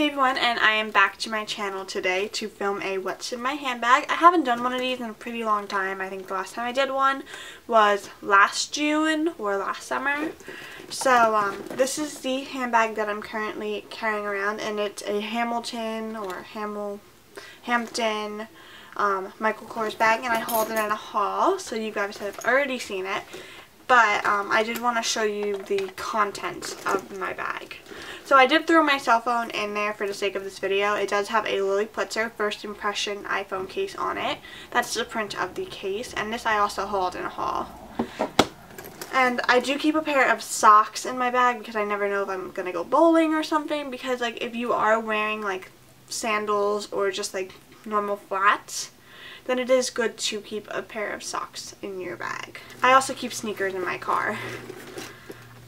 Hey everyone, and I am back to my channel today to film a what's in my handbag. I haven't done one of these in a pretty long time. I think the last time I did one was last June or last summer. So this is the handbag that I'm currently carrying around, and it's a Hamilton or Hampton Michael Kors bag, and I hauled it in a haul, so you guys have already seen it. But I did want to show you the contents of my bag. So I did throw my cell phone in there for the sake of this video. It does have a Lily Pulitzer first impression iPhone case on it. That's the print of the case, and this I also hauled in a haul. And I do keep a pair of socks in my bag because I never know if I'm going to go bowling or something, because like if you are wearing like sandals or just like normal flats, then it is good to keep a pair of socks in your bag. I also keep sneakers in my car.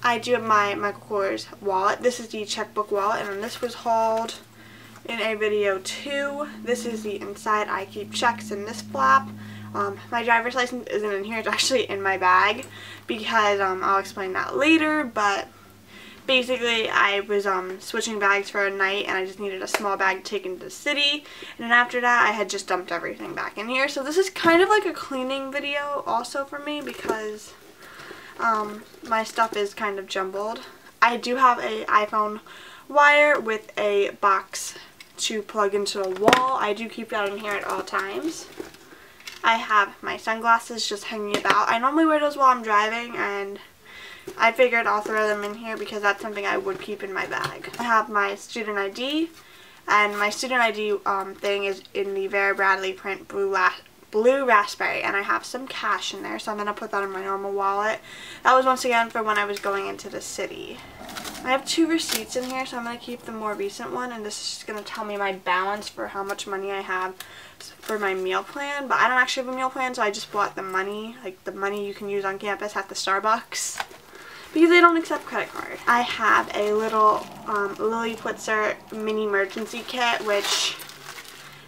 I do have my Michael Kors wallet. This is the checkbook wallet, and this was hauled in a video too. This is the inside. I keep checks in this flap. My driver's license isn't in here. It's actually in my bag because I'll explain that later, but basically I was switching bags for a night, and I just needed a small bag to take into the city, and then after that I had just dumped everything back in here. So this is kind of like a cleaning video also for me because my stuff is kind of jumbled. I do have a iPhone wire with a box to plug into the wall. I do keep that in here at all times. I have my sunglasses just hanging about. I normally wear those while I'm driving, and I figured I'll throw them in here because that's something I would keep in my bag. I have my student ID, and my student ID thing is in the Vera Bradley print blue raspberry, and I have some cash in there, so I'm going to put that in my normal wallet. That was once again for when I was going into the city. I have 2 receipts in here, so I'm going to keep the more recent one, and this is just going to tell me my balance for how much money I have for my meal plan, but I don't actually have a meal plan, so I just bought the money, like the money you can use on campus at the Starbucks, because they don't accept credit card. I have a little Lily Pulitzer mini emergency kit, which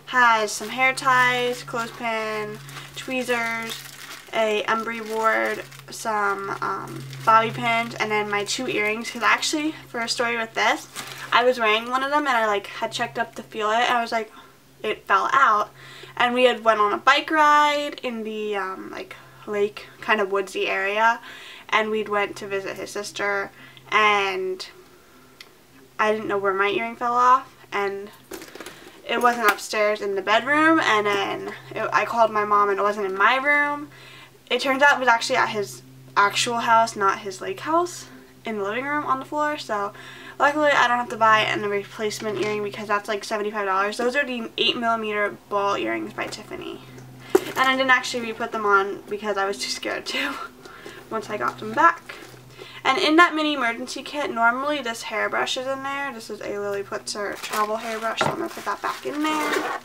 has some hair ties, clothespin, tweezers, a embry board, some bobby pins, and then my 2 earrings. Because actually, for a story with this, I was wearing one of them, and I like had checked up to feel it, and I was like, it fell out. And we had went on a bike ride in the like lake kind of woodsy area, and we'd went to visit his sister, and I didn't know where my earring fell off, and it wasn't upstairs in the bedroom, and then I called my mom, and it wasn't in my room. It turns out it was actually at his actual house, not his lake house, in the living room on the floor. So luckily I don't have to buy a replacement earring because that's like $75. Those are the 8mm ball earrings by Tiffany. And I didn't actually re-put them on because I was too scared to once I got them back. And in that mini emergency kit, normally this hairbrush is in there. This is a Lily Pulitzer travel hairbrush, so I'm going to put that back in there.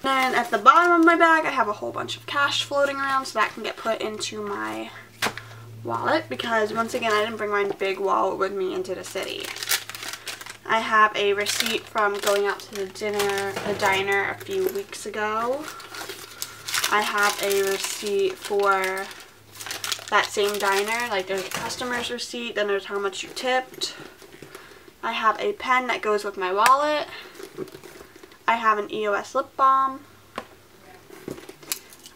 Then at the bottom of my bag, I have a whole bunch of cash floating around, so that can get put into my wallet, because once again, I didn't bring my big wallet with me into the city. I have a receipt from going out to the diner a few weeks ago. I have a receipt for that same diner, like there's a customer's receipt, then there's how much you tipped. I have a pen that goes with my wallet. I have an EOS lip balm.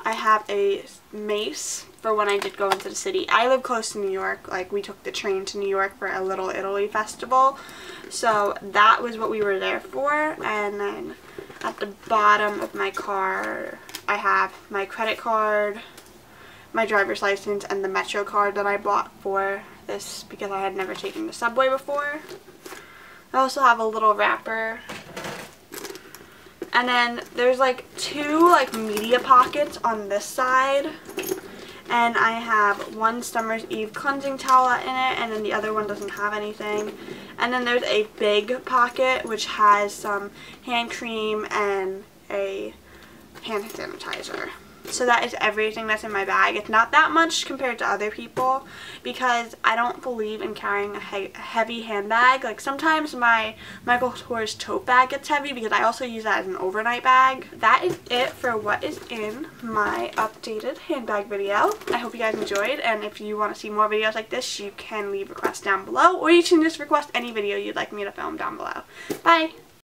I have a mace for when I did go into the city. I live close to New York, like we took the train to New York for a Little Italy festival, so that was what we were there for. And then at the bottom of my car, I have my credit card, my driver's license, and the Metro card that I bought for this because I had never taken the subway before. I also have a little wrapper. And then there's like 2 like media pockets on this side. And I have one Summer's Eve cleansing towel in it, and then the other one doesn't have anything. And then there's a big pocket which has some hand cream and a hand sanitizer. So that is everything that's in my bag. It's not that much compared to other people because I don't believe in carrying a heavy handbag. Like sometimes my Michael Kors tote bag gets heavy because I also use that as an overnight bag. That is it for what is in my updated handbag video. I hope you guys enjoyed, and if you want to see more videos like this, you can leave requests down below, or you can just request any video you'd like me to film down below. Bye!